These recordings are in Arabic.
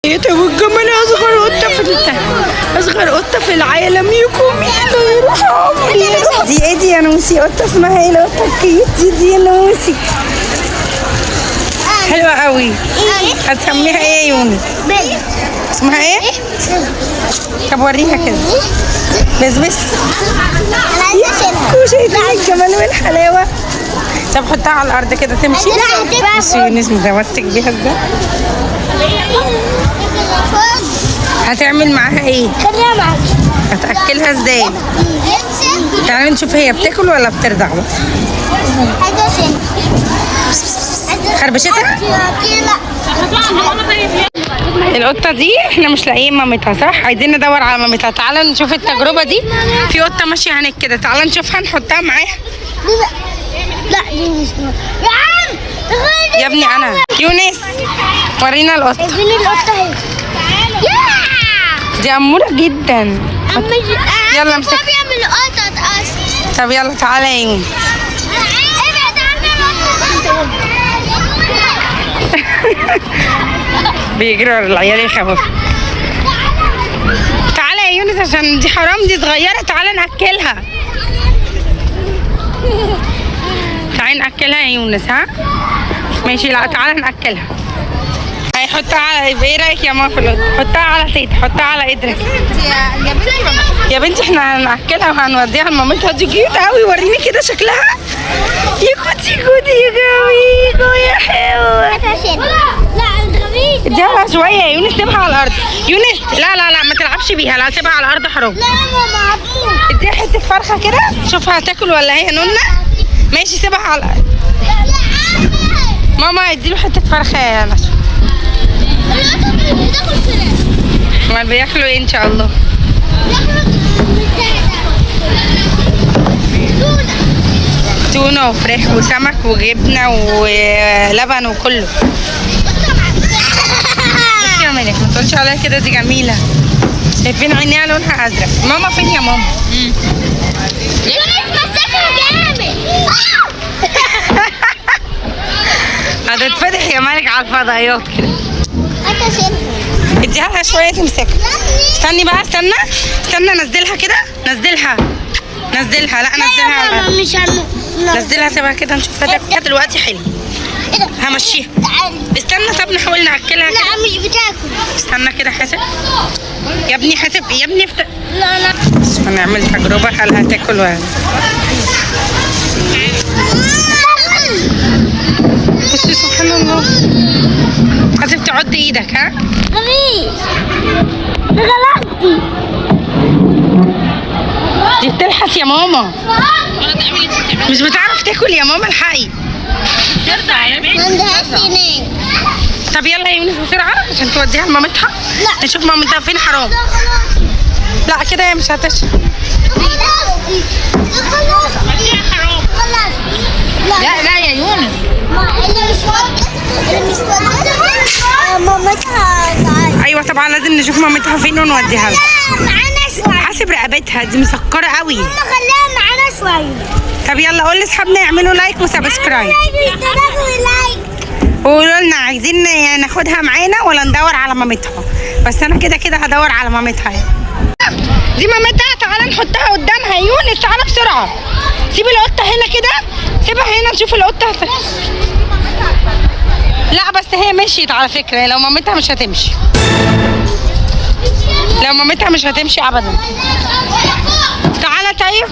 والجمال اصغر قطه في العالم يكومي يروح عمري. دي ايه دي يا نوسي؟ قطه اسمها ايه القطه الكيوت دي يا نوسي؟ حلوه قوي. هتسميها ايه يا يونس؟ اسمها ايه؟ طب وريها كده. بس شايفين الجمال والحلاوه. طب حطها على الارض كده تمشي. بصي يونس متمسك بيها ازاي. هتعمل معاها ايه؟ خليها معاك. هتاكلها ازاي؟ تعالي نشوف هي بتاكل ولا بترضع. خربشتها؟ القطه دي احنا مش لاقيين مامتها صح؟ عايزين ندور على مامتها. تعالى نشوف التجربه دي. في قطه ماشيه هناك كده، تعالى نشوفها نحطها معاها. لا دي مش يا عم يا ابني انا يونس ورينا القطه. فين القطه اهي؟ دي اموره جدا. يلا امسك. بيعمل قطط اصلا. طب يلا تعالى يا يونس. ابعد عني. بيجروا العيال يخافوا. تعالى يا يونس عشان دي حرام، دي صغيره. تعالى ناكلها. تعالى ناكلها يا يونس. ها ماشي. لا تعالى ناكلها. هيحطها على ايه رايك يا ماما في القطه؟ حطها على تيتا، حطها على ايدك. يا بنتي احنا هناكلها وهنوديها لمامتها. دي كيوت قوي. وريني كده شكلها. يا كوتي يا جميل يا حلوه. لا غبي. اديها شويه يا يونس. سيبها على الارض يونس. لا ما تلعبش بيها. لا سيبها على الارض حرام. لا ماما اديها حته فرخه كده شوفها هتاكل ولا هي نونه. ماشي سيبها على الارض. ماما اديله حته فرخه يا نشا. امال بياكلوا ايه ان شاء الله؟ تونه وفراخ وسمك وجبنه ولبن وكله. بصي يا ملك ما تقولش عليها كده، دي جميله. شايفين عينيها لونها ازرق. ماما فين يا ماما؟ هتتفتح يا ملك على الفضائيات كده. اديها لها شويه تمسكها. استني بقى استنى نزلها كده. نزلها. لا نزلها. مش نزلها سيبها كده نشوفها تاكل دلوقتي. حلو همشيها. استنى طب نحاول ناكلها كده. لا مش بتاكل. استنى كده حاسب يا ابني. حاسب يا ابني. لا هنعمل تجربه هل هتاكل ولا. بصي سبحان الله. حاسب تعد ايدك. ها غبي. غلطتي. دي بتلحس يا ماما. مش بتعرف تاكل يا ماما. الحقي. ترضع يا بنت. ما عندهاش سنين. طب يلا يا يونس بسرعه عشان توديها لمامتها. لا نشوف مامتها فين. حرام. لا كده هي مش هتشرب. لا يا يونس. مامتها. ايوه طبعا لازم نشوف مامتها فين ونوديها لها. معانا شويه. حاسب رقبتها دي مسكره قوي. خليها معانا شويه. طب يلا قول لاصحابنا يعملوا لايك وسبسكرايب. وقولوا لنا عايزين ناخدها معانا ولا ندور على مامتها. بس انا كده هدور على مامتها يعني. دي مامتها. تعالى نحطها قدامها. يونس تعالى بسرعه. سيب القطه هنا كده. سيبها هنا نشوف القطه لا بس هي مشيت على فكره. لو مامتها مش هتمشي. ابدا. تعالى طيب.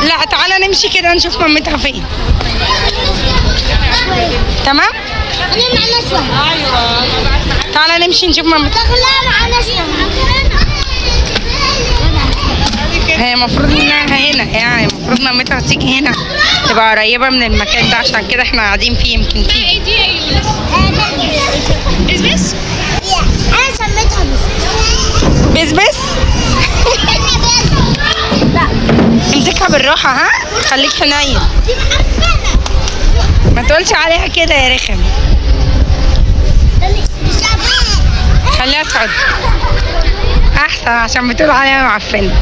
لا تعالى نمشي كده نشوف مامتها فين. تمام. تعالى نمشي نشوف مامتها. هي المفروض انها هنا. يعني المفروض مامتها تيجي هنا تبقى قريبه من المكان ده. عشان كده احنا قاعدين فيه يمكن تيجي. بس انا سميتها بس امسكها بالراحه. ها خليك حنين. ما تقولش عليها كده يا رخم. خليها تقعد احسن عشان بتقول عليها معفنه.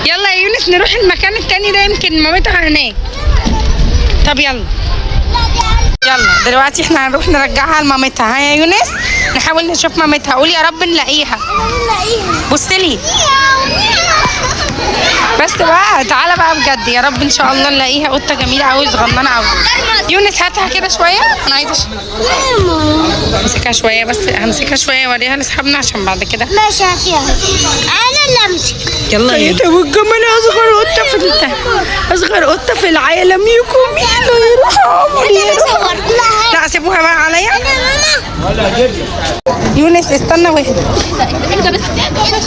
يلا يا يونس يونس نروح المكان التاني ده، يمكن مامتها هناك. طب يلا دلوقتي احنا هنروح نرجعها لمامتها. ها يا يونس، نحاول نشوف مامتها. قول يا رب نلاقيها. بص لي بس بقى، تعالى بقى بجد، يا رب ان شاء الله نلاقيها. قطه جميله قوي، صغننه قوي. يونس هاتها كده شويه، انا عايزه امسكها شويه. بس همسكها شويه اوريها لاصحابنا عشان بعد كده. ماشي هاتيها، انا اللي امسك. يلا يا والجمال، اصغر قطه في العالم. يكون لا سيبوها بقى عليا. يونس استنى واحد.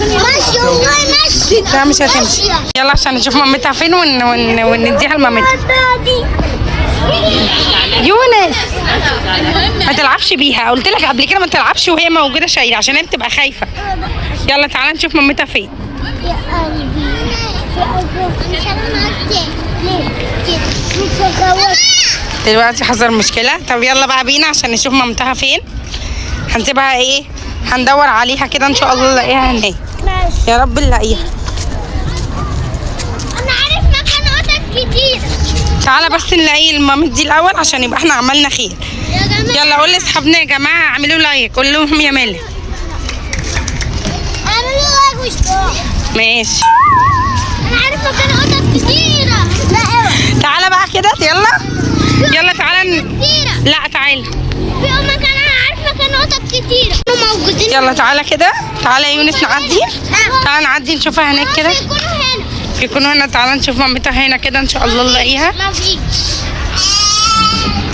ماشي والله ماشي. لا مش هتمشي. يلا عشان نشوف مامتها فين ونديها لمامتها. يونس ما تلعبش بيها، قلت لك قبل كده ما تلعبش وهي موجوده شايله عشان هي بتبقى خايفه. يلا تعالى نشوف مامتها فين. يا قلبي دلوقتي حصل مشكله. طب يلا بقى بينا عشان نشوف مامتها فين. هنسيبها ايه، هندور عليها كده ان شاء الله نلاقيها هناك. يا رب نلاقيها. انا عارف مكان قطط كتير. تعالى بس نلاقي المامت دي الاول عشان يبقى احنا عملنا خير. يا جماعه يلا قول لاصحابنا يا جماعه اعملوا لايك. قول لهم يا مالك. اعملوا لايك واشتراك. ماشي. انا عارف مكان قطط كتيره. لا اوعى. تعالى بقى كده يلا تعالى كتيره. لا تعالى. في مكان، انا عارف مكان قطط كتيره موجودين. يلا تعالى كده. تعالى يا يونس نعدي. تعالى نعدي نشوفها هناك كده. يكونوا هنا. تعالى نشوف مامتها هنا كده ان شاء الله نلاقيها.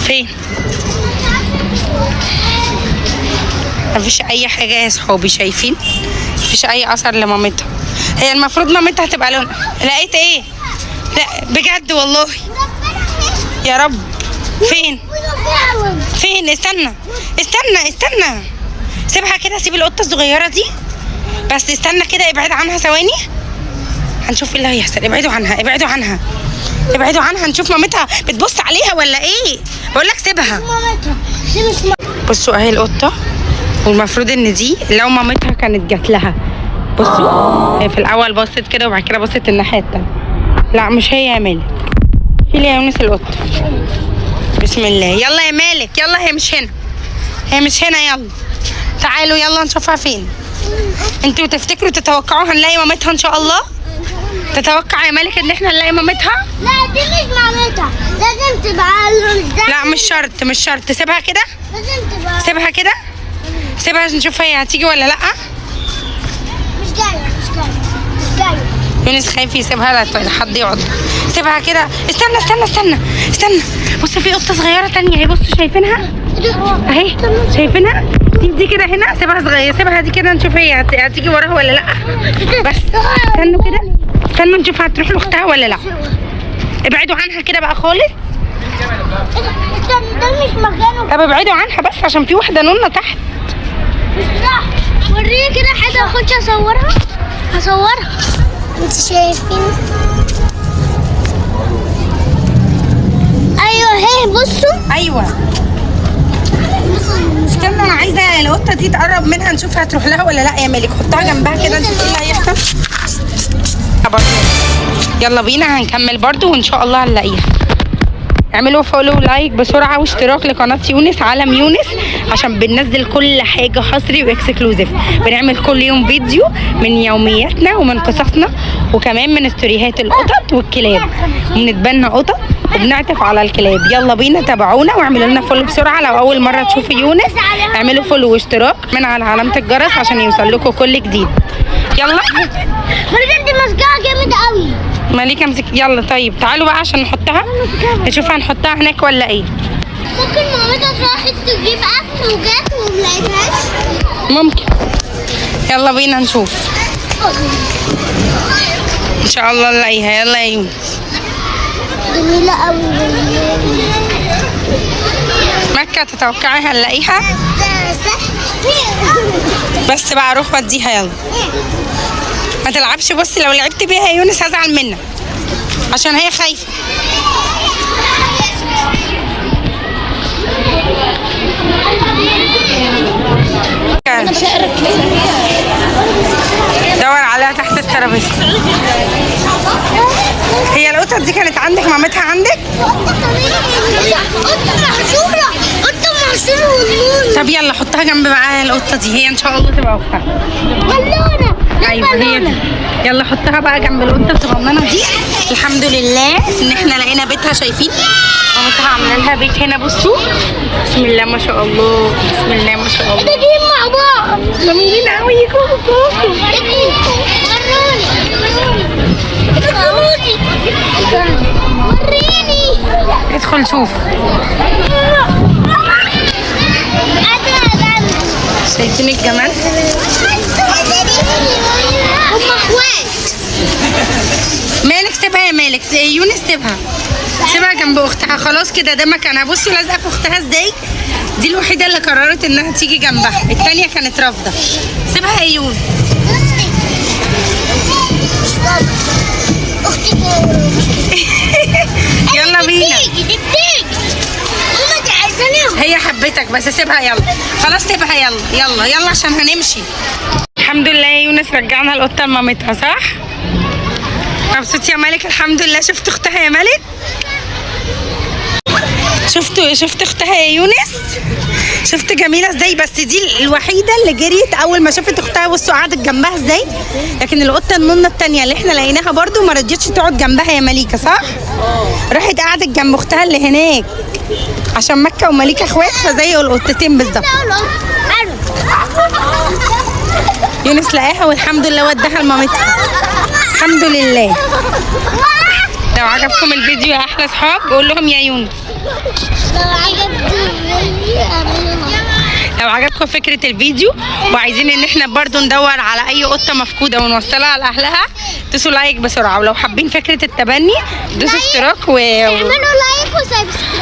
فين؟ مفيش اي حاجه يا صحابي، شايفين؟ مفيش اي اثر لمامتها. هي المفروض مامتها تبقى لونها. لقيت ايه؟ لا بجد والله يا رب. فين؟ استنى. سيبها كده، سيب القطه الصغيره دي بس. استنى كده، ابعد عنها ثواني هنشوف ايه اللي هيحصل. ابعدوا عنها نشوف مامتها بتبص عليها ولا ايه. بقول لك سيبها. بصوا اهي القطه، والمفروض ان دي لو مامتها كانت جات لها. بصوا هي في الاول بصت كده وبعد كده بصت الناحيه التانيه. لا مش هي يا مالك. شيلي يا يونس القطه. بسم الله. يلا يا مالك يلا. هي مش هنا. يلا تعالوا يلا نشوفها فين. انتوا تفتكروا تتوقعوا هنلاقي مامتها ان شاء الله؟ تتوقع يا مالك ان احنا نلاقي مامتها؟ لا دي مش مامتها، لازم تبقى لا مش شرط. سيبها كده. لازم تبقى. سيبها نشوف هي هتيجي ولا لا. مش جايه. يونس خايف يسيبها لحد يقعد. سيبها كده. استنى. بص في قطه صغيره تانية اهي. بصوا شايفينها اهي؟ شايفينها دي كده هنا. سيبها صغيره. سيبها دي كده نشوف هي هتيجي وراها ولا لا. بس استنوا كده. نشوف هتروح لاختها ولا لا. ابعدوا عنها كده بقى خالص. ده مش مكانه. طب ابعدوا عنها بس عشان في واحده نونه تحت. مش صح. وريني كده حاجه اخش هصورها. انت شايفين؟ ايوه اهي بصوا. ايوه استنى، انا عايزه القطه دي تقرب منها نشوف هتروح لها ولا لا. يا مالك حطها جنبها كده نشوف ايه اللي هيحصل. يلا بينا هنكمل برضو وان شاء الله هنلاقيها. اعملوا فولو لايك بسرعه واشتراك لقناه يونس عالم يونس عشان بننزل كل حاجه حصري واكسكلوزيف. بنعمل كل يوم فيديو من يومياتنا ومن قصصنا وكمان من استوريهات القطط والكلاب. بنتبنى قطط وبنعطف على الكلاب. يلا بينا تابعونا واعملوا لنا فولو بسرعه. لو اول مره تشوفوا يونس اعملوا فولو واشتراك من على علامه الجرس عشان يوصل لكم كل جديد. يلا بجد ماسكاها جامد قوي. مالك امسك. يلا طيب تعالوا بقى عشان نحطها نشوف هنحطها هناك ولا ايه. ممكن مامتها راحت تجيب اكل وجات وملقيتهاش. ممكن. يلا بينا نشوف ان شاء الله نلاقيها. يلا يا يونس. جميلة قوي. مكة تتوقعي هنلاقيها؟ بس بقى روح وديها. يلا ما تلعبش. بص لو لعبت بيها يا يونس هزعل منك عشان هي خايفة. دور عليها تحت الترابيزة. هي القطط دي كانت عندك؟ مامتها عندك؟ قطة محشورة، قطة محشورة والنور. طب يلا حطها جنب معايا القطه دي، هي ان شاء الله تبقى اختها. بالونة. ايوه هي دي. يلا حطها بقى جنب القطه الصغننه دي. الحمد لله ان احنا لقينا بيتها، شايفين مامتها عامله لها بيت هنا. بصوا بسم الله ما شاء الله، بسم الله ما شاء الله. جايين مع بعض. جميلين قوي. كوكو وروني. وريني. ادخل شوف. شايفين الجمال؟ هم اخوات. مالك سيبها يا مالك، يونس سيبها، سيبها جنب اختها. خلاص كده ده مكانها. بصوا لازقه في اختها ازاي. دي الوحيده اللي قررت انها تيجي جنبها، الثانيه كانت رافضه. سيبها يا يونس. اختي يلا بينا. دي بتيجي. ماما دي عايزاني. هي حبتك بس سيبها. يلا خلاص سيبها. يلا عشان هنمشي. الحمد لله يا يونس رجعنا القطه لمامتها، صح؟ مبسوط يا مالك؟ الحمد لله. شفت اختها يا مالك؟ شفت اختها يا يونس؟ شفت جميله ازاي؟ بس دي الوحيده اللي جريت اول ما شافت اختها. بصوا قعدت جنبها ازاي. لكن القطه النونه التانيه اللي احنا لقيناها برضو ما رضيتش تقعد جنبها يا مليكه، صح؟ راحت قعدت جنب اختها اللي هناك عشان مكه ومليكه اخوات، فزي القطتين بالظبط. يونس لقاها والحمد لله وداها لمامتها. الحمد لله. لو عجبكم الفيديو يا احلى اصحاب قول لهم يا يونس. لو عجبكم فكرة الفيديو وعايزين ان احنا برضو ندور على اي قطة مفقودة ونوصلها لاهلها، دوسوا لايك بسرعة. ولو حابين فكرة التبني دوسوا اشتراك اعملوا لايك وسبسكرايب.